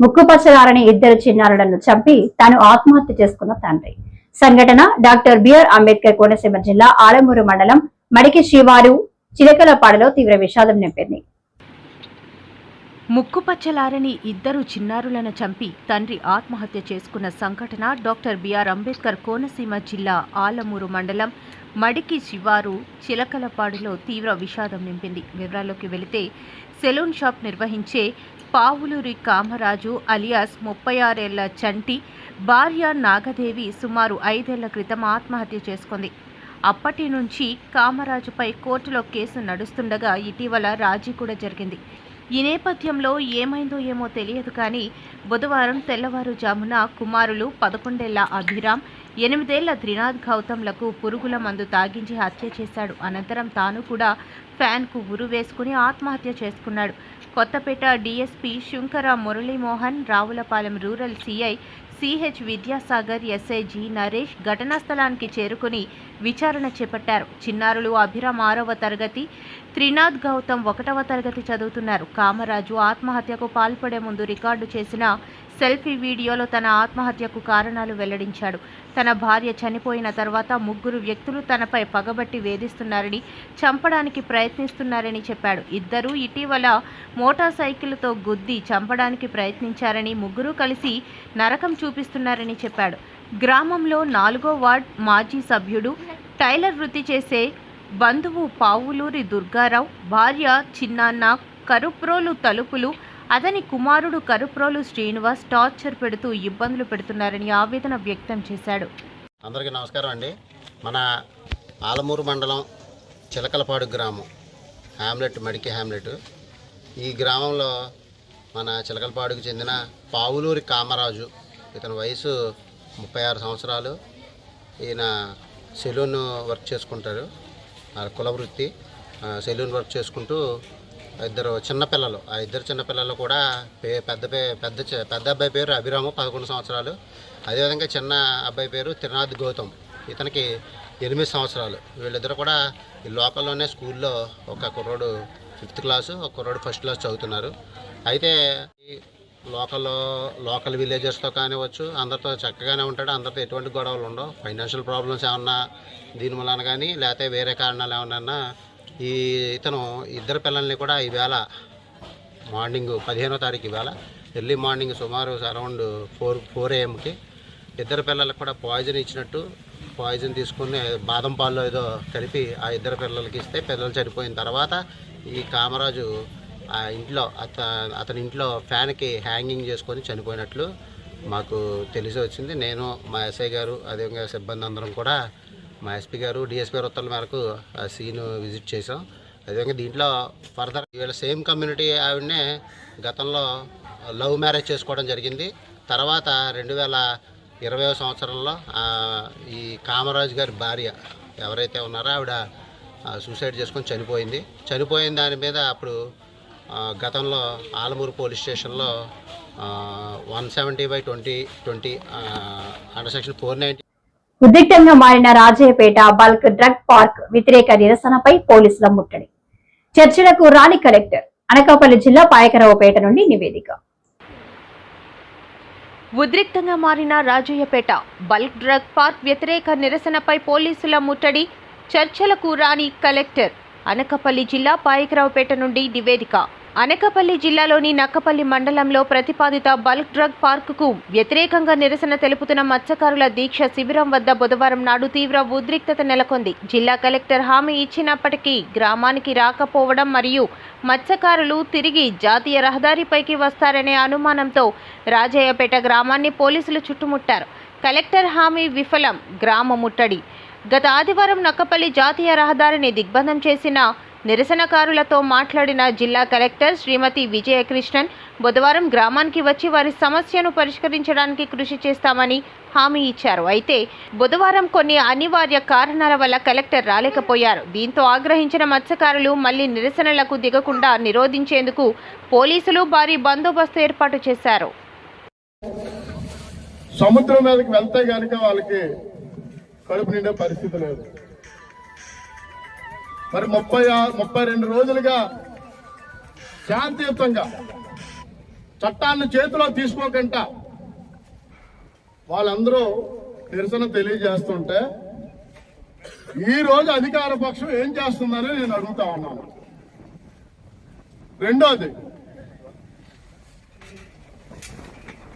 ముక్కుపచ్చలారని ఇద్దరు చిన్నారులను చంపి తాను ఆత్మహత్య చేసుకున్న తండ్రి. సంఘటన డాక్టర్ బిఆర్ అంబేద్కర్ కోనసీమ జిల్లా ఆలమూరు మండలం మడికి శ్రీవారు చిలకలపాడులో తీవ్ర విషాదం నింపింది. ముక్కుపచ్చలారని ఇద్దరు చిన్నారులను చంపి తండ్రి ఆత్మహత్య చేసుకున్న సంఘటన డాక్టర్ బిఆర్ అంబేద్కర్ కోనసీమ జిల్లా ఆలమూరు మండలం మడికి శివారు చిలకలపాడులో తీవ్ర విషాదం నింపింది. వివరాల్లోకి వెళితే సెలూన్ షాప్ నిర్వహించే పావులూరి కామరాజు అలియాస్ 36 ఏళ్ల చంటి భార్య నాగదేవి సుమారు 5 ఏళ్ల క్రితం ఆత్మహత్య చేసుకుంది. అప్పటి నుంచి కామరాజుపై కోర్టులో కేసు నడుస్తుండగా ఇటీవల రాజీ కూడా జరిగింది. ఈ నేపథ్యంలో ఏమైందో ఏమో తెలియదు కానీ బుధవారం తెల్లవారుజామున కుమారులు 11 ఏళ్ల అభిరామ్, 8 ఏళ్ల త్రినాథ్ గౌతమ్లకు పురుగుల మందు తాగించి హత్య చేశాడు. అనంతరం తాను కూడా ఫ్యాన్కు ఉరు వేసుకుని ఆత్మహత్య చేసుకున్నాడు. Kothapeta DSP Shunkara Muralimohan, Ravulapalem rural CI CH Vidyasagar, SI G Naresh ఘటనా స్థలానికి చేరుకుని విచారణ చేపట్టారు. చిన్నారులు అభిరామ్ 6వ తరగతి, త్రినాథ్ గౌతమ్ 1వ తరగతి చదువుతున్నారు. కామరాజు ఆత్మహత్యకు పాల్పడే ముందు రికార్డు చేసిన సెల్ఫీ వీడియోలో తన ఆత్మహత్యకు కారణాలు వెల్లడించాడు. తన భార్య చనిపోయిన తర్వాత 3 వ్యక్తులు తనపై పగబట్టి వేధిస్తున్నారని, చంపడానికి ప్రయత్నిస్తున్నారని చెప్పాడు. ఇద్దరూ ఇటీవల మోటార్ సైకిల్తో గుద్ది చంపడానికి ప్రయత్నించారని, 3 కలిసి నరకం చూపిస్తున్నారని చెప్పాడు. గ్రామంలో 4వ వార్డ్ మాజీ సభ్యుడు, టైలర్ వృత్తి చేసే బంధువు పావులూరి దుర్గారావు, భార్య చిన్నాన్న కరుప్రోలు తలుపులు, అతని కుమారుడు కరుప్రోలు శ్రీనివాస్ టార్చర్ పెడుతూ ఇబ్బందులు పెడుతున్నారని ఆవేదన వ్యక్తం చేశాడు. అందరికీ నమస్కారం అండి. మన ఆలమూరు మండలం చిలకలపాడు గ్రామం మడికి హ్యామ్లెట్. ఈ గ్రామంలో మన చిలకలపాడుకు చెందిన పావులూరి కామరాజు, ఇతని వయసు 36 సంవత్సరాలు. ఈయన సెలూన్ వర్క్ చేసుకుంటాడు, కుల వృత్తి. సెలూన్ వర్క్ చేసుకుంటూ ఇద్దరు చిన్నపిల్లలు, ఆ ఇద్దరు చిన్నపిల్లలు కూడా పెద్ద అబ్బాయి పేరు అభిరాము 11 సంవత్సరాలు. అదేవిధంగా చిన్న అబ్బాయి పేరు త్రినాథ్ గౌతమ్, ఇతనికి 8 సంవత్సరాలు. వీళ్ళిద్దరు కూడా ఈ లోకల్లోనే స్కూల్లో, ఒక కుర్రోడు 5th క్లాసు, ఒక కుర్రోడు 1st క్లాస్ చదువుతున్నారు. అయితే లోకల్ విలేజర్స్తో కానివచ్చు, అందరితో చక్కగానే ఉంటాడు. అందరితో ఎటువంటి గొడవలు ఉండవు. ఫైనాన్షియల్ ప్రాబ్లమ్స్ ఏమన్నా దీని వలన కానీ, లేకపోతే వేరే కారణాలు ఏమన్నా ఇతను ఇద్దరు పిల్లల్ని కూడా ఈవేళ మార్నింగ్ 15వ తారీఖు ఈవేళ ఎర్లీ మార్నింగ్ సుమారు అరౌండ్ 4 AM ఇద్దరు పిల్లలకు కూడా పాయిజన్ తీసుకుని బాదం పాల్లో ఏదో కలిపి ఆ ఇద్దరు పిల్లలకి ఇస్తే పిల్లలు చనిపోయిన తర్వాత ఈ కామరాజు ఆ ఇంట్లో అతని ఇంట్లో ఫ్యాన్కి హ్యాంగింగ్ చేసుకొని చనిపోయినట్లు మాకు తెలిసి వచ్చింది. నేను, మా ఎస్ఐ గారు, అదేవిధంగా సిబ్బంది అందరం కూడా, మా ఎస్పీ గారు, డిఎస్పీ గారు ఉత్తర్వుల మేరకు ఆ సీన్ విజిట్ చేసాం. అదేవిధంగా దీంట్లో ఫర్దర్ వీళ్ళ సేమ్ కమ్యూనిటీ ఆవిడనే గతంలో లవ్ మ్యారేజ్ చేసుకోవడం జరిగింది. తర్వాత 2020వ సంవత్సరంలో ఈ కామరాజు గారి భార్య ఎవరైతే ఉన్నారో ఆవిడ సూసైడ్ చేసుకొని చనిపోయిన దాని మీద అప్పుడు గతంలో ఆలమూరు పోలీస్ స్టేషన్లో 170/2020 అండర్ సెక్షన్ 490 ఉద్రిక్తంగా మారిన రాజయ్యపేట బల్క్ డ్రగ్ పార్క్ వ్యతిరేక నిరసనపై పోలీసుల ముట్టడి. చర్చలకు రాని కలెక్టర్. అనకాపల్లి జిల్లా పాయకరావుపేట నుండి నివేదిక. ఉద్రిక్తంగా మారిన రాజయ్యపేట బల్క్ డ్రగ్ పార్క్ వ్యతిరేక నిరసనపై పోలీసుల ముట్టడి. చర్చలకు రాని కలెక్టర్. అనకాపల్లి జిల్లా పాయకరావుపేట నుండి నివేదిక. అనకాపల్లి జిల్లాలోని నక్కపల్లి మండలంలో ప్రతిపాదిత బల్క్ డ్రగ్ పార్కుకు వ్యతిరేకంగా నిరసన తెలుపుతున్న మత్స్యకారుల దీక్ష శిబిరం వద్ద బుధవారం నాడు తీవ్ర ఉద్రిక్తత నెలకొంది. జిల్లా కలెక్టర్ హామీ ఇచ్చినప్పటికీ గ్రామానికి రాకపోవడం మరియు మత్స్యకారులు తిరిగి జాతీయ రహదారిపైకి వస్తారనే అనుమానంతో రాజయ్యపేట గ్రామాన్ని పోలీసులు చుట్టుముట్టారు. కలెక్టర్ హామీ విఫలం. గ్రామ ముట్టడి. గత ఆదివారం నక్కపల్లి జాతీయ రహదారిని దిగ్బంధం చేసిన నిరసనకారులతో మాట్లాడిన జిల్లా కలెక్టర్ శ్రీమతి విజయకృష్ణన్ బుధవారం గ్రామానికి వచ్చి వారి సమస్యను పరిష్కరించడానికి కృషి చేస్తామని హామీ ఇచ్చారు. అయితే బుధవారం కొన్ని అనివార్య కారణాల వల్ల కలెక్టర్ రాలేకపోయారు. దీంతో ఆగ్రహించిన మత్స్యకారులు మళ్లీ నిరసనలకు దిగకుండా నిరోధించేందుకు పోలీసులు భారీ బందోబస్తు ఏర్పాటు చేశారు. సముద్రం మీదకి వెళ్తే కనుక వాళ్ళకి కడుపు నిండే పరిస్థితి లేదు. మరి 32 రోజులుగా శాంతియుతంగా చట్టాన్ని చేతిలో తీసుకోకుండా వాళ్ళందరూ నిరసన తెలియజేస్తుంటే ఈ రోజు అధికార పక్షం ఏం చేస్తుందని నేను అడుగుతా ఉన్నాను. రెండోది,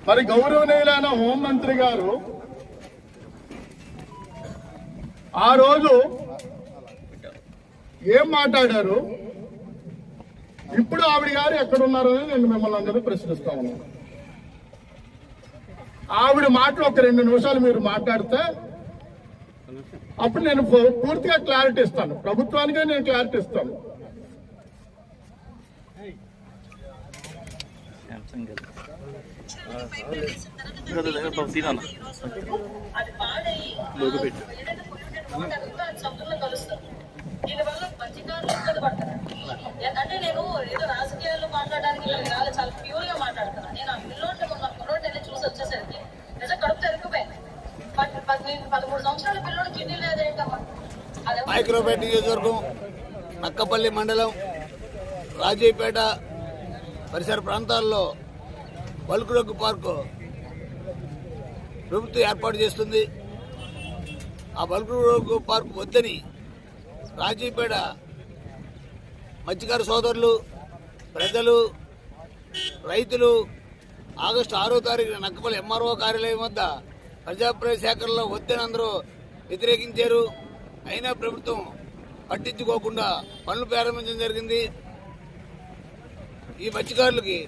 మరి గౌరవనీయులైన హోంమంత్రి గారు ఆ రోజు ఏం మాట్లాడారు, ఇప్పుడు ఆవిడ గారు ఎక్కడున్నారని నేను మిమ్మల్ని అందరూ ప్రశ్నిస్తా ఉన్నాను. ఆవిడ మాటలు ఒక 2 నిమిషాలు మీరు మాట్లాడితే అప్పుడు నేను పూర్తిగా క్లారిటీ ఇస్తాను, ప్రభుత్వానికే నేను క్లారిటీ ఇస్తాను. దీనివల్ల మధ్యకారులు ఇబ్బంది పడతారు. అంటే నేను ఏదో రాజకీయాల్లో మాట్లాడడానికి చాలా ప్యూర్ గా మాట్లాడుతున్నాను. నేను ఆ పిల్లోడ్ని మొన్న చూసి వచ్చేసరికి నిజం కడుపు తెరిగిపోయింది. 13 సంవత్సరాల పిల్లోడు కిడ్నీ లేదేంటమ్మా. మైక్రోపేట నియోజకవర్గం నక్కపల్లి మండలం రాజీపేట పరిసర ప్రాంతాల్లో బల్కురొగ్గు పార్కు ప్రభుత్వం ఏర్పాటు చేస్తుంది. ఆ బల్కురొగ్గు పార్కు వద్దని రాజీపేట మత్స్యకార సోదరులు, ప్రజలు, రైతులు ఆగస్టు 6వ తారీఖున నక్కపల్లి ఎంఆర్ఓ కార్యాలయం వద్ద ప్రజాప్రయ సేకరణలో వద్దని అందరూ వ్యతిరేకించారు. అయినా ప్రభుత్వం పట్టించుకోకుండా పనులు ప్రారంభించడం జరిగింది. ఈ మత్స్యకారులకి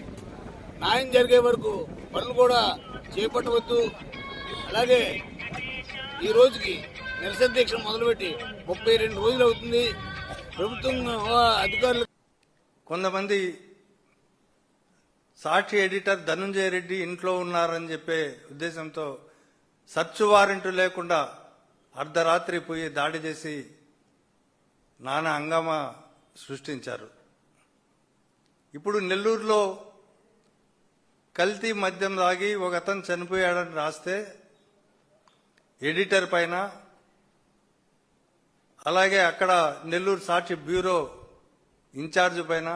న్యాయం జరిగే వరకు పనులు కూడా చేపట్టవద్దు. అలాగే ఈ రోజుకి నిరసన దీక్ష మొదలుపెట్టి 32 రోజులు అవుతుంది. ప్రభుత్వం అధికారులు కొంతమంది సాక్షి ఎడిటర్ ధనుంజయ రెడ్డి ఇంట్లో ఉన్నారని చెప్పే ఉద్దేశంతో సర్చ్ వారెంట్ లేకుండా అర్ధరాత్రి పోయి దాడి చేసి నానా హంగామా సృష్టించారు. ఇప్పుడు నెల్లూరులో కల్తీ మద్యం తాగి ఒక అతను చనిపోయాడని రాస్తే ఎడిటర్ పైన, అలాగే అక్కడ నెల్లూరు సాక్షి బ్యూరో ఇన్ఛార్జ్ పైన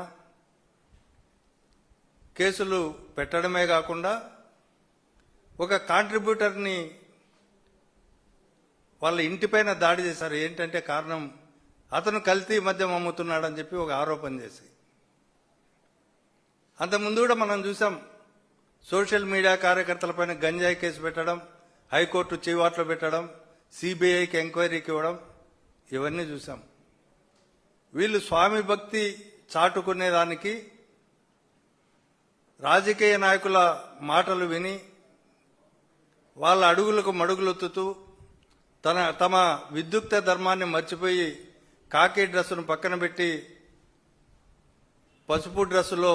కేసులు పెట్టడమే కాకుండా ఒక కాంట్రిబ్యూటర్ని వాళ్ళ ఇంటిపైన దాడి చేశారు. ఏంటంటే కారణం అతను కల్తీ మద్యం అమ్ముతున్నాడని చెప్పి ఒక ఆరోపణ చేసి. అంతకుముందు కూడా మనం చూసాం, సోషల్ మీడియా కార్యకర్తలపైన గంజాయి కేసు పెట్టడం, హైకోర్టు చీవాట్లో పెట్టడం, సిబిఐకి ఎంక్వైరీకి ఇవ్వడం, ఇవన్నీ చూసాం. వీళ్ళు స్వామి భక్తి చాటుకునేదానికి రాజకీయ నాయకుల మాటలు విని వాళ్ళ అడుగులకు మడుగులొత్తుతూ తమ విద్యుక్త ధర్మాన్ని మర్చిపోయి కాకి డ్రెస్సును పక్కన పెట్టి పసుపు డ్రెస్సులో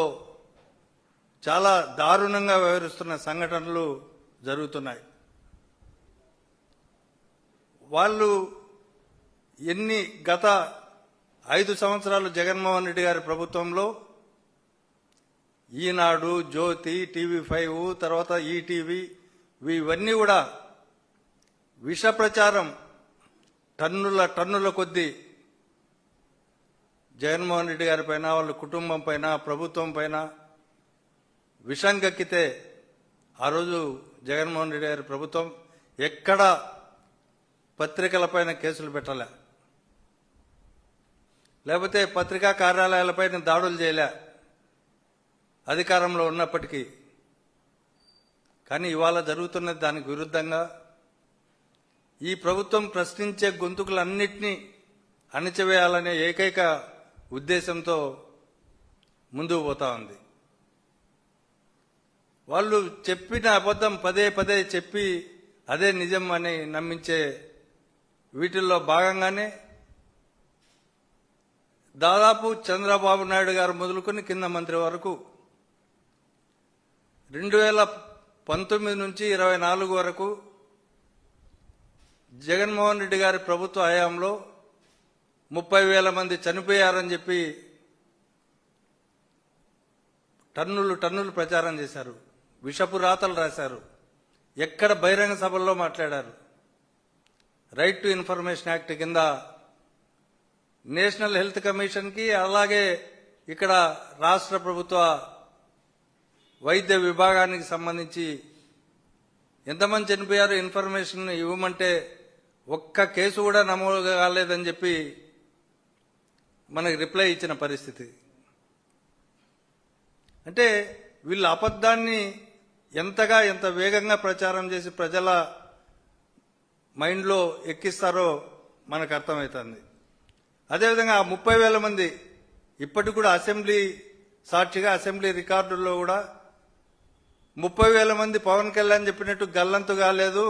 చాలా దారుణంగా వ్యవహరిస్తున్న సంఘటనలు జరుగుతున్నాయి. వాళ్ళు గత 5 సంవత్సరాలు జగన్మోహన్ రెడ్డి గారి ప్రభుత్వంలో ఈనాడు, జ్యోతి, TV5, తర్వాత ఈటీవీ, ఇవన్నీ కూడా విష ప్రచారం టన్నుల కొద్దీ జగన్మోహన్ రెడ్డి గారి పైన, వాళ్ళ కుటుంబం పైన, ప్రభుత్వం పైన విషం కక్కితే ఆ రోజు జగన్మోహన్ రెడ్డి గారి ప్రభుత్వం ఎక్కడ పత్రికలపైన కేసులు పెట్టలే, లేకపోతే పత్రికా కార్యాలయాలపైన దాడులు చేయలే అధికారంలో ఉన్నప్పటికీ. కానీ ఇవాళ జరుగుతున్నది దానికి విరుద్ధంగా ఈ ప్రభుత్వం ప్రశ్నించే గొంతుకులన్నింటినీ అణిచివేయాలనే ఏకైక ఉద్దేశంతో ముందుకు పోతా ఉంది. వాళ్ళు చెప్పిన అబద్ధం పదే చెప్పి అదే నిజం అని నమ్మించే వీటిల్లో భాగంగానే దాదాపు చంద్రబాబు నాయుడు గారు మొదలుకొని కింద మంత్రి వరకు 2019 నుంచి 24 వరకు జగన్మోహన్ రెడ్డి గారి ప్రభుత్వ హయాంలో 30,000 మంది చనిపోయారని చెప్పి టన్నులు ప్రచారం చేశారు, విషపు రాతలు రాశారు. ఎక్కడ బహిరంగ సభల్లో మాట్లాడారు. రైట్ టు ఇన్ఫర్మేషన్ యాక్ట్ కింద నేషనల్ హెల్త్ కమిషన్కి, అలాగే ఇక్కడ రాష్ట్ర ప్రభుత్వ వైద్య విభాగానికి సంబంధించి ఎంతమంది చనిపోయారో ఇన్ఫర్మేషన్ ఇవ్వమంటే ఒక్క కేసు కూడా నమోదు కాలేదని చెప్పి మనకి రిప్లై ఇచ్చిన పరిస్థితి. అంటే వీళ్ళ అబద్ధాన్ని ఎంత వేగంగా ప్రచారం చేసి ప్రజల మైండ్లో ఎక్కిస్తారో మనకు అర్థమవుతుంది. అదేవిధంగా 30,000 మంది ఇప్పటికి కూడా అసెంబ్లీ సాక్షిగా అసెంబ్లీ రికార్డుల్లో కూడా 30,000 మంది పవన్ కళ్యాణ్ చెప్పినట్టు గల్లంతు కాలేదు,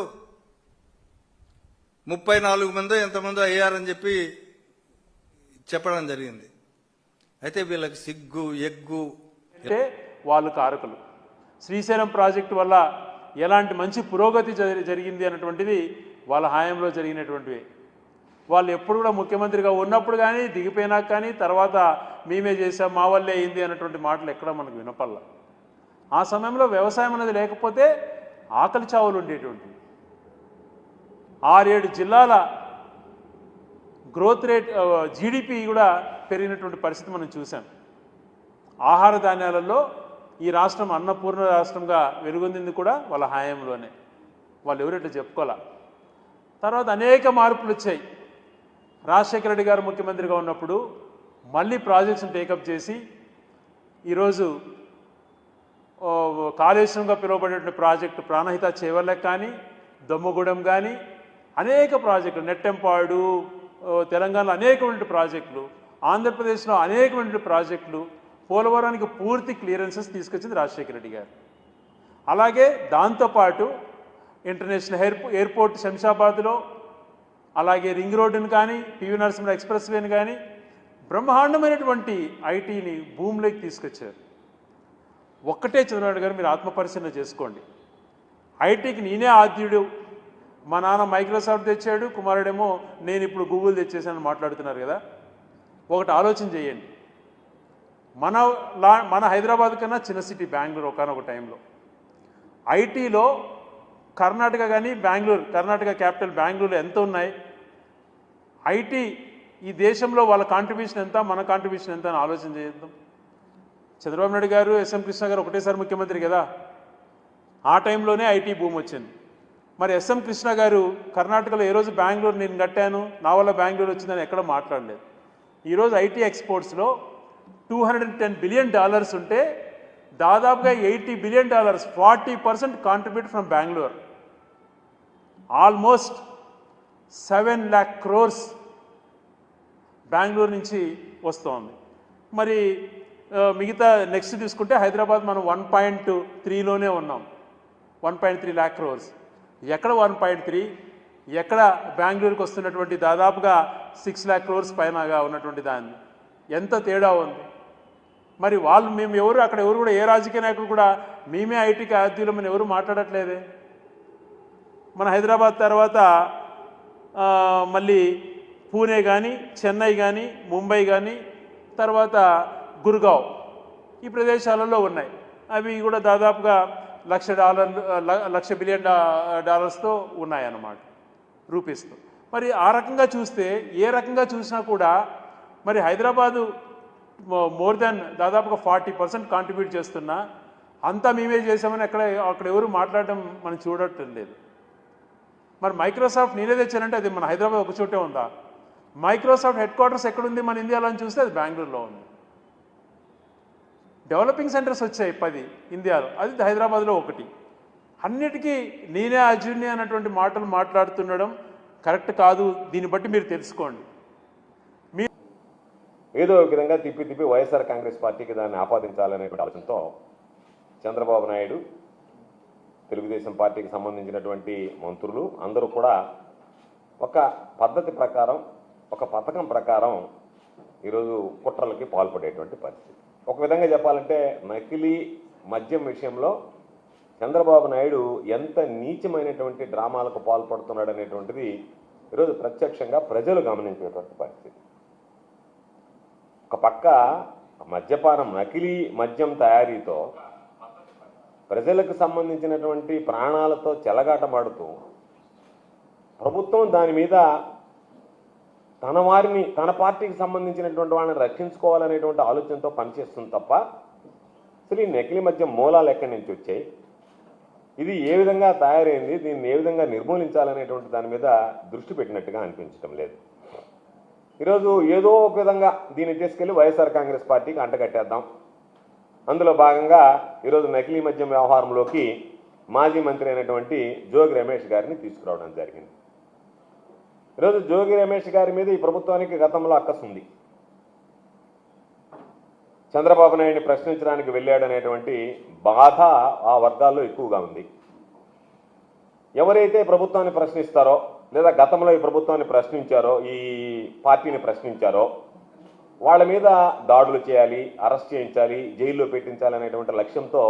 34 మందో ఎంతమందో అయ్యారని చెప్పి చెప్పడం జరిగింది. అయితే వీళ్ళకి సిగ్గు ఎగ్గు అంటే వాళ్ళు కారకులు. శ్రీశైలం ప్రాజెక్టు వల్ల ఎలాంటి మంచి పురోగతి జరిగింది అన్నటువంటిది వాళ్ళ హయాంలో జరిగినటువంటివి. వాళ్ళు ఎప్పుడు కూడా ముఖ్యమంత్రిగా ఉన్నప్పుడు కానీ దిగిపోయినాక కానీ తర్వాత మేమే చేసాం మా వల్లే అయింది అన్నటువంటి మాటలు ఎక్కడ మనకు వినపల్ల. ఆ సమయంలో వ్యవసాయం అనేది లేకపోతే ఆకలి చావులు ఉండేటువంటివి. 6-7 జిల్లాల గ్రోత్ రేట్ జీడిపి కూడా పెరిగినటువంటి పరిస్థితి మనం చూసాం. ఆహార ధాన్యాలలో ఈ రాష్ట్రం అన్నపూర్ణ రాష్ట్రంగా వెలుగొందింది కూడా వాళ్ళ హయాంలోనే. వాళ్ళు ఎవరైతే చెప్పుకోలే. తర్వాత అనేక మార్పులు వచ్చాయి. రాజశేఖర రెడ్డి గారు ముఖ్యమంత్రిగా ఉన్నప్పుడు మళ్ళీ ప్రాజెక్ట్స్ని టేకప్ చేసి ఈరోజు కాళేశ్వరంగా పిలువబడేటువంటి ప్రాజెక్టు ప్రాణహిత చేవల్లెక్ కానీ, దొమ్మగూడెం కానీ అనేక ప్రాజెక్టులు, నెట్టెంపాడు, తెలంగాణలో అనేకమైన ప్రాజెక్టులు, ఆంధ్రప్రదేశ్లో అనేకమైన ప్రాజెక్టులు, పోలవరానికి పూర్తి క్లియరెన్సెస్ తీసుకొచ్చింది రాజశేఖర రెడ్డి గారు. అలాగే దాంతోపాటు ఇంటర్నేషనల్ ఎయిర్పోర్ట్ శంషాబాద్లో, అలాగే రింగ్ రోడ్డును కానీ, పివి నరసింహ ఎక్స్ప్రెస్ వేని కానీ బ్రహ్మాండమైనటువంటి ఐటీని భూమిలోకి తీసుకొచ్చారు. ఒక్కటే చంద్రబాబు గారు మీరు ఆత్మపరిశీలన చేసుకోండి. ఐటీకి నేనే ఆద్యుడు, మా నాన్న మైక్రోసాఫ్ట్ తెచ్చాడు, కుమారుడేమో నేను ఇప్పుడు గూగుల్ తెచ్చేసానని మాట్లాడుతున్నారు కదా. ఒకటి ఆలోచన చేయండి. మన హైదరాబాద్ కన్నా చిన్న సిటీ బెంగళూరు ఒకనొక టైంలో ఐటీలో కర్ణాటక కానీ బెంగళూరు, కర్ణాటక క్యాపిటల్ బెంగళూరులో ఎంత ఉన్నాయి? ఐటీ ఈ దేశంలో వాళ్ళ కాంట్రిబ్యూషన్ ఎంత, మన కాంట్రిబ్యూషన్ ఎంత అని ఆలోచన చేద్దాం. చంద్రబాబు నాయుడు గారు, ఎస్ఎం కృష్ణ గారు ఒకటేసారి ముఖ్యమంత్రి కదా, ఆ టైంలోనే ఐటీ భూమి వచ్చింది. మరి ఎస్ఎం కృష్ణ గారు కర్ణాటకలో ఏ రోజు బెంగళూరు నేను కట్టాను, నా వల్ల బెంగళూరు వచ్చిందని ఎక్కడ మాట్లాడలేదు. ఈరోజు ఐటీ ఎక్స్పోర్ట్స్లో $210 బిలియన్ ఉంటే దాదాపుగా $80 billion 40% contribute from Bengaluru. Almost 7 lakh crores Bengaluru నుంచి వస్తోంది. మరి మిగతా నెక్స్ట్ తీసుకుంటే హైదరాబాద్ మనం 1.3లోనే ఉన్నాం, 1.3 lakh crores. ఎక్కడ 1.3, ఎక్కడ బెంగళూరుకి వస్తున్నటువంటి దాదాపుగా 6 lakh crores పైనగా ఉన్నటువంటి దాన్ని ఎంత తేడా ఉంది. మరి వాళ్ళు మేము ఎవరు అక్కడ ఎవరు కూడా ఏ రాజకీయ నాయకులు కూడా మేమే ఐటీకి ఆద్యులం అని ఎవరు మాట్లాడట్లేదే. మన హైదరాబాద్ తర్వాత మళ్ళీ పూణే కానీ, చెన్నై కానీ, ముంబై కానీ, తర్వాత గుర్గావ్ ఈ ప్రదేశాలలో ఉన్నాయి. అవి కూడా దాదాపుగా $1 బిలియన్ ఉన్నాయన్నమాట రూపీస్తో. మరి ఆ రకంగా చూస్తే ఏ రకంగా చూసినా కూడా మరి హైదరాబాదు మోర్ దాన్ దాదాపుగా 40% కాంట్రిబ్యూట్ చేస్తున్నా అంతా మేమే చేసామని అక్కడ ఎవరు మాట్లాడడం మనం చూడటం లేదు. మరి మైక్రోసాఫ్ట్ నేనే తెచ్చానంటే అది మన హైదరాబాద్ ఒక చోటే ఉందా? మైక్రోసాఫ్ట్ హెడ్ క్వార్టర్స్ ఎక్కడుంది మన ఇండియాలో అని చూస్తే అది బెంగళూరులో ఉంది. డెవలపింగ్ సెంటర్స్ వచ్చాయి 10 ఇండియాలో, అది హైదరాబాద్లో 1. అన్నిటికీ నేనే అర్జున్ని అన్నటువంటి మాటలు మాట్లాడుతుండడం కరెక్ట్ కాదు. దీన్ని బట్టి మీరు తెలుసుకోండి. ఏదో ఒక విధంగా తిప్పి వైఎస్ఆర్ కాంగ్రెస్ పార్టీకి దాన్ని ఆపాదించాలనే ఆలోచనతో చంద్రబాబు నాయుడు, తెలుగుదేశం పార్టీకి సంబంధించినటువంటి మంత్రులు అందరూ కూడా ఒక పద్ధతి ప్రకారం, ఒక పథకం ప్రకారం ఈరోజు కుట్రలకి పాల్పడేటువంటి పరిస్థితి. ఒక విధంగా చెప్పాలంటే నకిలీ మద్యం విషయంలో చంద్రబాబు నాయుడు ఎంత నీచమైనటువంటి డ్రామాలకు పాల్పడుతున్నాడు అనేటువంటిది ఈరోజు ప్రత్యక్షంగా ప్రజలు గమనించేటువంటి పరిస్థితి. ఒక పక్క మద్యపానం, నకిలీ మద్యం తయారీతో ప్రజలకు సంబంధించినటువంటి ప్రాణాలతో చెలగాటమాడుతూ ప్రభుత్వం దాని మీద తన వారిని, తన పార్టీకి సంబంధించినటువంటి వాళ్ళని రక్షించుకోవాలనేటువంటి ఆలోచనతో పనిచేస్తుంది తప్ప అసలు ఈ నకిలీ మద్యం మూలాలు ఎక్కడి నుంచి వచ్చాయి, ఇది ఏ విధంగా తయారైంది, దీన్ని ఏ విధంగా నిర్మూలించాలనేటువంటి దాని మీద దృష్టి పెట్టినట్టుగా అనిపించడం లేదు. ఈరోజు ఏదో ఒక విధంగా దీన్ని తీసుకెళ్లి వైఎస్ఆర్ కాంగ్రెస్ పార్టీకి అంటగట్టేద్దాం. అందులో భాగంగా ఈరోజు నకిలీ మద్యం వ్యవహారంలోకి మాజీ మంత్రి అయినటువంటి జోగి రమేష్ గారిని తీసుకురావడం జరిగింది. ఈరోజు జోగి రమేష్ గారి మీద ఈ ప్రభుత్వానికి గతంలో అక్కసు ఉంది. చంద్రబాబు నాయుడిని ప్రశ్నించడానికి వెళ్ళాడనేటువంటి బాధ ఆ వర్గాల్లో ఎక్కువగా ఉంది. ఎవరైతే ప్రభుత్వాన్ని ప్రశ్నిస్తారో లేదా గతంలో ఈ ప్రభుత్వాన్ని ప్రశ్నించారో, ఈ పార్టీని ప్రశ్నించారో వాళ్ళ మీద దాడులు చేయాలి, అరెస్ట్ చేయించాలి, జైల్లో పెట్టించాలనేటువంటి లక్ష్యంతో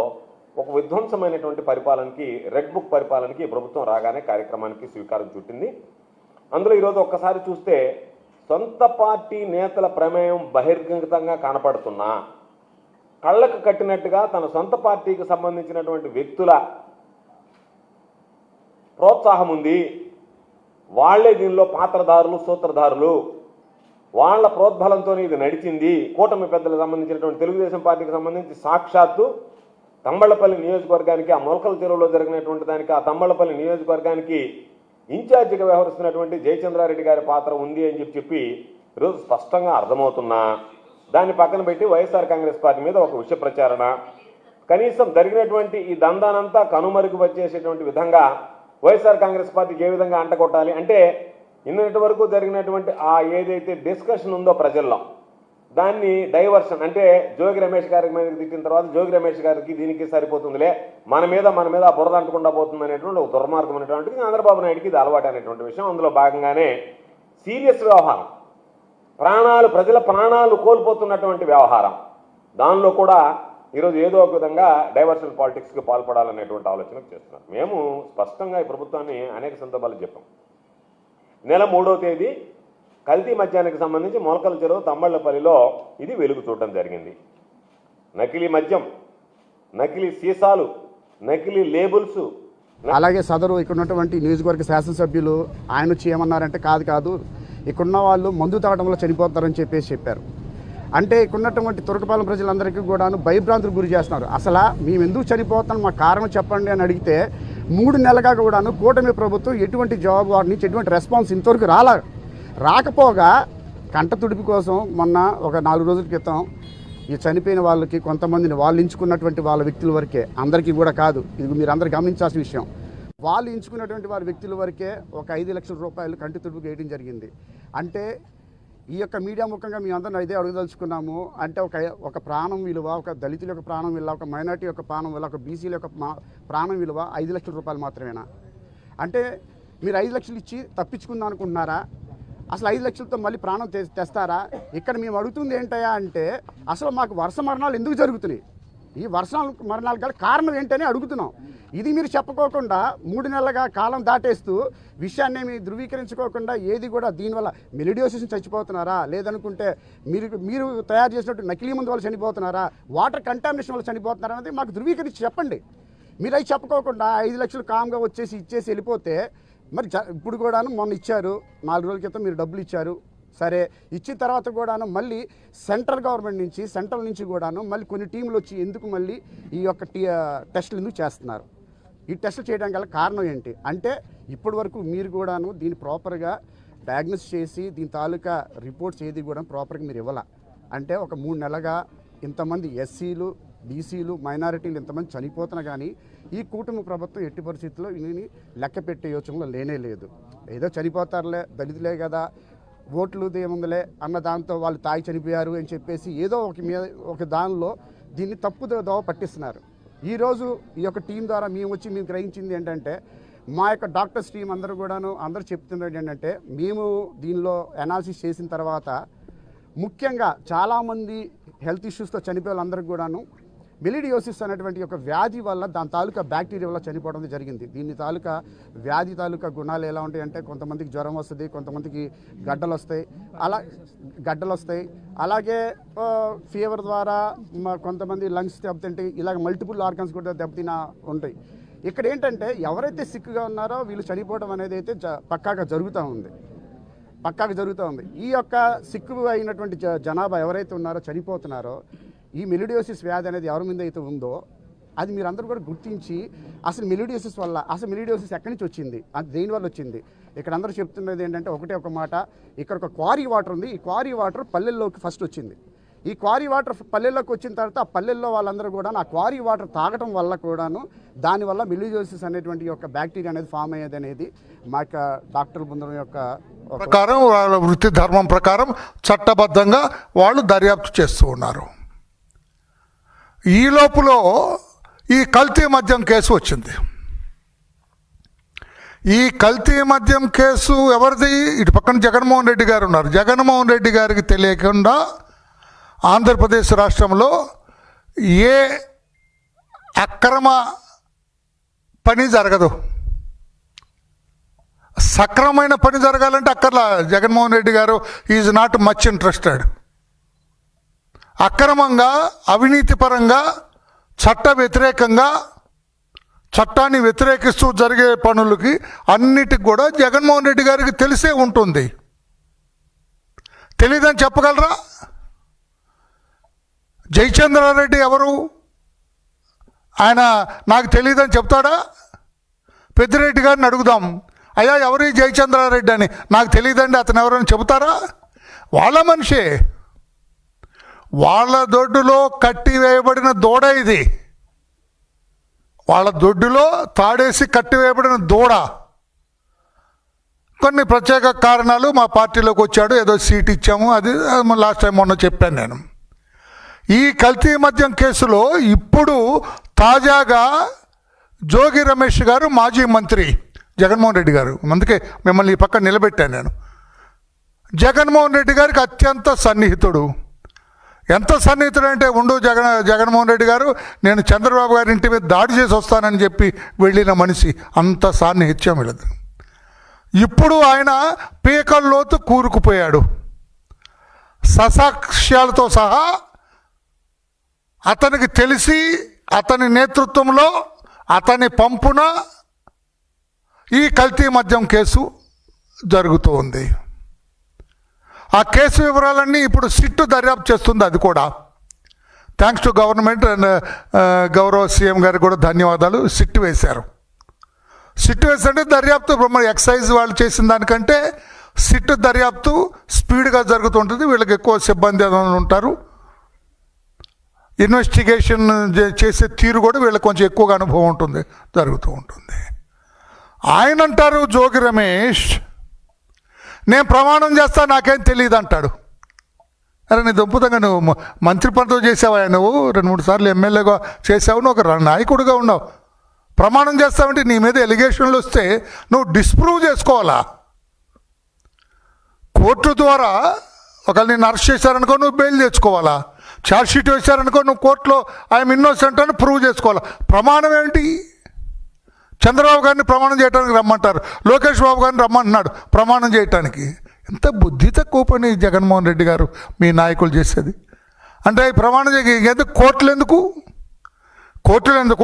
ఒక విధ్వంసమైనటువంటి పరిపాలనకి, రెడ్ బుక్ పరిపాలనకి ప్రభుత్వం రాగానే కార్యక్రమానికి శ్రీకారం చుట్టింది. అందులో ఈరోజు ఒక్కసారి చూస్తే సొంత పార్టీ నేతల ప్రమేయం బహిర్గతంగా కనపడుతున్నా, కళ్ళకు కట్టినట్టుగా తన సొంత పార్టీకి సంబంధించినటువంటి వ్యక్తుల ప్రోత్సాహం ఉంది, వాళ్లే దీనిలో పాత్రధారులు, సూత్రధారులు, వాళ్ల ప్రోద్బలంతో ఇది నడిచింది. కూటమి పెద్దలకు సంబంధించినటువంటి తెలుగుదేశం పార్టీకి సంబంధించి సాక్షాత్తు తంబళ్లపల్లి నియోజకవర్గానికి, ఆ మొలకల చెరువులో జరిగినటువంటి దానికి, ఆ తంబళ్లపల్లి నియోజకవర్గానికి ఇన్ఛార్జిగా వ్యవహరిస్తున్నటువంటి జయచంద్రారెడ్డి గారి పాత్ర ఉంది అని చెప్పి ఈరోజు స్పష్టంగా అర్థమవుతున్నా, దాన్ని పక్కన పెట్టి వైఎస్ఆర్ కాంగ్రెస్ పార్టీ మీద ఒక విష ప్రచారణ, కనీసం జరిగినటువంటి ఈ దందానంతా కనుమరుగు వచ్చేసేటువంటి విధంగా వైఎస్ఆర్ కాంగ్రెస్ పార్టీకి ఏ విధంగా అంటగొట్టాలి అంటే, ఇన్నటి వరకు జరిగినటువంటి ఆ ఏదైతే డిస్కషన్ ఉందో ప్రజల్లో, దాన్ని డైవర్షన్ అంటే జోగి రమేష్ గారి మీద తిట్టిన తర్వాత జోగి రమేష్ గారికి దీనికి సరిపోతుందిలే, మన మీద ఆ బురద అంటకుండా పోతుంది అనేటువంటి ఒక దుర్మార్గం అనేటువంటిది చంద్రబాబు నాయుడికి ఇది అలవాటు అనేటువంటి విషయం. అందులో భాగంగానే సీరియస్ వ్యవహారం, ప్రజల ప్రాణాలు కోల్పోతున్నటువంటి వ్యవహారం, దానిలో కూడా ఈరోజు ఏదో ఒక విధంగా డైవర్షన్ పాలిటిక్స్కి పాల్పడాలనేటువంటి ఆలోచన చేస్తున్నారు. మేము స్పష్టంగా ఈ ప్రభుత్వాన్ని అనేక సందర్భాలు చెప్పాం. నెల 3వ తేదీ కల్తీ మద్యానికి సంబంధించి మొలకల చెరువు తంబళ్లపల్లిలో ఇది వెలుగు చూడటం జరిగింది. నకిలీ మద్యం, నకిలీ సీసాలు, నకిలీ లేబుల్స్. అలాగే సదరు ఇక్కడ ఉన్నటువంటి నియోజకవర్గ శాసనసభ్యులు ఆయన వచ్చి ఏమన్నారంటే కాదు ఇక్కడున్న వాళ్ళు మందు తాగడం వల్ల చనిపోతారని చెప్పారు. అంటే ఇక్కడ ఉన్నటువంటి తురకపాలెం ప్రజలందరికీ కూడాను భయభ్రాంతులకు గురి చేస్తున్నారు. అసలు మేము ఎందుకు చనిపోతాం, మా కారణం చెప్పండి అని అడిగితే 3 నెలలుగా కూడాను కూటమి ప్రభుత్వం ఎటువంటి జవాబు, వారి నుంచి ఎటువంటి రెస్పాన్స్ ఇంతవరకు రాకపోగా కంట తుడిపి కోసం మొన్న ఒక 4 రోజుల క్రితం ఈ చనిపోయిన వాళ్ళకి కొంతమందిని వాళ్ళు ఎంచుకున్నటువంటి వాళ్ళ వ్యక్తుల వరకే, అందరికీ కూడా కాదు, ఇది మీరు అందరూ గమనించాల్సిన విషయం, వాళ్ళు ఎంచుకున్నటువంటి వారి వ్యక్తుల వరకే ఒక 5 లక్షల రూపాయలు కంటి తుడుపుకి వేయడం జరిగింది. అంటే ఈ యొక్క మీడియా ముఖంగా మీ అందరిని ఇదే అడగదలుచుకున్నాము. అంటే ఒక ప్రాణం విలువ, ఒక దళితుల యొక్క ప్రాణం విలువ, ఒక మైనార్టీ యొక్క ప్రాణం విలువ, ఒక బీసీల యొక్క ప్రాణం విలువ 5 లక్షల రూపాయలు మాత్రమేనా? అంటే మీరు 5 లక్షలు ఇచ్చి తప్పించుకుందాం అనుకుంటున్నారా? అసలు 5 లక్షలతో మళ్ళీ ప్రాణం తెస్తారా? ఇక్కడ మేము అడుగుతుంది ఏంటయ్యా అంటే, అసలు మాకు వర్ష మరణాలు ఎందుకు జరుగుతున్నాయి, ఈ మరణాలు గల కారణం ఏంటని అడుగుతున్నాం. ఇది మీరు చెప్పుకోకుండా 3 నెలలుగా కాలం దాటేస్తూ విషయాన్ని మీ ధృవీకరించుకోకుండా ఏది కూడా దీనివల్ల మెలిడియోసిస్ చచ్చిపోతున్నారా, లేదనుకుంటే మీరు తయారు చేసినట్టు నకిలీ మందు వల్ల చనిపోతున్నారా, వాటర్ కంటామినేషన్ వల్ల చనిపోతున్నారా అనేది మాకు ధృవీకరించి చెప్పండి. మీరు అవి చెప్పుకోకుండా 5 లక్షలు కామ్గా ఇచ్చేసి వెళ్ళిపోతే, మరి ఇప్పుడు కూడాను మొన్న ఇచ్చారు, 4 రోజుల క్రితం మీరు డబ్బులు ఇచ్చారు, సరే ఇచ్చిన తర్వాత కూడాను మళ్ళీ సెంట్రల్ గవర్నమెంట్ నుంచి, సెంట్రల్ నుంచి కూడాను మళ్ళీ కొన్ని టీంలు వచ్చి ఎందుకు మళ్ళీ ఈ యొక్క టెస్టులు ఎందుకు చేస్తున్నారు? ఈ టెస్టులు చేయడానికి గల కారణం ఏంటి అంటే, ఇప్పటి వరకు మీరు కూడాను దీన్ని ప్రాపర్గా డయాగ్నోస్ చేసి దీని తాలూకా రిపోర్ట్స్ ఏది కూడా ప్రాపర్గా మీరు ఇవ్వాల. అంటే ఒక 3 నెలలుగా ఇంతమంది ఎస్సీలు, బీసీలు, మైనారిటీలు ఇంతమంది చనిపోతున్నా కానీ ఈ కూటమి ప్రభుత్వం ఎట్టి పరిస్థితుల్లో దీనిని లెక్క పెట్టే యోచనలో లేనే లేదు. ఏదో చనిపోతారులే, దళితులే కదా, ఓట్లు ఏముందిలే అన్న దాంతో వాళ్ళు తాగి చనిపోయారు అని చెప్పేసి ఏదో ఒక దానిలో దీన్ని తప్పు దోవ పట్టిస్తున్నారు. ఈరోజు ఈ యొక్క టీం ద్వారా మేము గ్రహించింది ఏంటంటే, మా యొక్క డాక్టర్స్ టీం అందరూ చెప్తున్నది ఏంటంటే, మేము దీనిలో అనాలిసిస్ చేసిన తర్వాత ముఖ్యంగా చాలామంది హెల్త్ ఇష్యూస్తో చనిపోయే వాళ్ళందరికీ కూడాను మెలిడియోసిస్ అనేటువంటి ఒక వ్యాధి వల్ల దాని తాలూకా బ్యాక్టీరియా వల్ల చనిపోవడం జరిగింది. దీని తాలూకా వ్యాధి తాలూకా గుణాలు ఎలా ఉంటాయంటే కొంతమందికి జ్వరం వస్తుంది, కొంతమందికి గడ్డలు వస్తాయి, అలాగే ఫీవర్ ద్వారా కొంతమంది లంగ్స్ దెబ్బతింటాయి, ఇలాగ మల్టిపుల్ ఆర్గన్స్ కూడా దెబ్బతిన ఉంటాయి. ఇక్కడ ఏంటంటే ఎవరైతే సిక్గా ఉన్నారో వీళ్ళు చనిపోవడం అనేది అయితే పక్కాగా జరుగుతూ ఉంది. ఈ యొక్క సిక్కు అయినటువంటి జనాభా ఎవరైతే ఉన్నారో చనిపోతున్నారో ఈ మెలిడియోసిస్ వ్యాధి అనేది ఎవరి మీద అయితే ఉందో అది మీరందరూ కూడా గుర్తించి అసలు మెలిడియోసిస్ ఎక్కడి నుంచి వచ్చింది, అది దేనివల్ల వచ్చింది. ఇక్కడ అందరూ చెప్తున్నది ఏంటంటే ఒక మాట, ఇక్కడ ఒక క్వారీ వాటర్ ఉంది. ఈ క్వారీ వాటర్ పల్లెల్లోకి ఫస్ట్ వచ్చింది. ఈ క్వారీ వాటర్ పల్లెల్లోకి వచ్చిన తర్వాత ఆ పల్లెల్లో వాళ్ళందరూ కూడా ఆ క్వారీ వాటర్ తాగటం వల్ల కూడాను దానివల్ల మెలిడియోసిస్ అనేటువంటి యొక్క బ్యాక్టీరియా అనేది ఫామ్ అయ్యేది అనేది మా యొక్క డాక్టర్ బృందం యొక్క ప్రకారం వాళ్ళ వృత్తి ధర్మం ప్రకారం చట్టబద్ధంగా వాళ్ళు దర్యాప్తు చేస్తూ ఉన్నారు. ఈ లోపల ఈ కల్తీ మద్యం కేసు వచ్చింది. ఈ కల్తీ మద్యం కేసు ఎవరిది? ఇటు పక్కన జగన్మోహన్ రెడ్డి గారు ఉన్నారు. జగన్మోహన్ రెడ్డి గారికి తెలియకుండా ఆంధ్రప్రదేశ్ రాష్ట్రంలో ఏ అక్రమ పని జరగదు. సక్రమమైన పని జరగాలంటే అక్కర్లా జగన్మోహన్ రెడ్డి గారు ఈజ్ నాట్ మచ్ ఇంట్రెస్టెడ్. అక్రమంగా, అవినీతిపరంగా, చట్ట వ్యతిరేకంగా, చట్టాన్ని వ్యతిరేకిస్తూ జరిగే పనులకి అన్నిటికి కూడా జగన్మోహన్ రెడ్డి గారికి తెలిసే ఉంటుంది. తెలీదని చెప్పగలరా? జయచంద్రారెడ్డి ఎవరు? ఆయన నాకు తెలియదని చెప్తాడా? పెద్దిరెడ్డి గారిని అడుగుదాం, అయ్యా ఎవరు జయచంద్రారెడ్డి అని. నాకు తెలియదండి అతను ఎవరని చెబుతారా? వాళ్ళ మనిషే. వాళ్ళ దొడ్డులో కట్టివేయబడిన దూడ ఇది. వాళ్ళ దొడ్డులో తాడేసి కట్టివేయబడిన దూడ. కొన్ని ప్రత్యేక కారణాలు మా పార్టీలోకి వచ్చాడు, ఏదో సీట్ ఇచ్చాము, అది లాస్ట్ టైం మొన్న చెప్పాను నేను. ఈ కల్తీ మద్యం కేసులో ఇప్పుడు తాజాగా జోగి రమేష్ గారు, మాజీ మంత్రి జగన్మోహన్ రెడ్డి గారు, అందుకే మిమ్మల్ని ఈ పక్క నిలబెట్టాను నేను, జగన్మోహన్ రెడ్డి గారికి అత్యంత సన్నిహితుడు. ఎంత సన్నిహితుడు అంటే జగన్మోహన్ రెడ్డి గారు నేను చంద్రబాబు గారి ఇంటి మీద దాడి చేసి వస్తానని చెప్పి వెళ్ళిన మనిషి. అంత సాన్నిహిత్యం వెళ్ళదు. ఇప్పుడు ఆయన పీకల్లోతు కూరుకుపోయాడు. ససాక్ష్యాలతో సహా అతనికి తెలిసి అతని నేతృత్వంలో అతని పంపున ఈ కల్తీ మద్యం కేసు జరుగుతూ ఉంది. ఆ కేసు వివరాలన్నీ ఇప్పుడు సిట్టు దర్యాప్తు చేస్తుంది. అది కూడా థ్యాంక్స్ టు గవర్నమెంట్ అండ్ గౌరవ సీఎం గారికి కూడా ధన్యవాదాలు. సిట్టు వేశారు. సిట్టు వేసంటే దర్యాప్తు మరి ఎక్సైజ్ వాళ్ళు చేసిన దానికంటే సిట్టు దర్యాప్తు స్పీడ్గా జరుగుతుంటుంది. వీళ్ళకి ఎక్కువ సిబ్బంది ఉంటారు. ఇన్వెస్టిగేషన్ చేసే తీరు కూడా వీళ్ళకి కొంచెం ఎక్కువగా అనుభవం జరుగుతూ ఉంటుంది. ఆయన అంటారు జోగి రమేష్, నేను ప్రమాణం చేస్తా నాకేం తెలియదు అంటాడు. అరే నీ దుంపుతంగా నువ్వు మంత్రి పదవి చేసావా? నువ్వు 2-3 సార్లు ఎమ్మెల్యేగా చేసావు, నువ్వు ఒక నాయకుడిగా ఉన్నావు. ప్రమాణం చేస్తావంటే నీ మీద ఎలిగేషన్లు వస్తే నువ్వు డిస్ప్రూవ్ చేసుకోవాలా. కోర్టు ద్వారా ఒకవేళ నేను అరెస్ట్ చేశారనుకో నువ్వు బెయిల్ తెచ్చుకోవాలా. ఛార్జ్షీట్ వేశారనుకో నువ్వు కోర్టులో ఐఎమ్ ఇన్నోసెంట్ అని ప్రూవ్ చేసుకోవాలా. ప్రమాణం ఏంటి? చంద్రబాబు గారిని ప్రమాణం చేయడానికి రమ్మంటారు, లోకేష్ బాబు గారిని రమ్మంటున్నాడు ప్రమాణం చేయటానికి. ఎంత బుద్ధి తక్కువ పని జగన్మోహన్ రెడ్డి గారు మీ నాయకులు చేసేది. అంటే ప్రమాణం ఎందుకు? కోర్టులు ఎందుకు?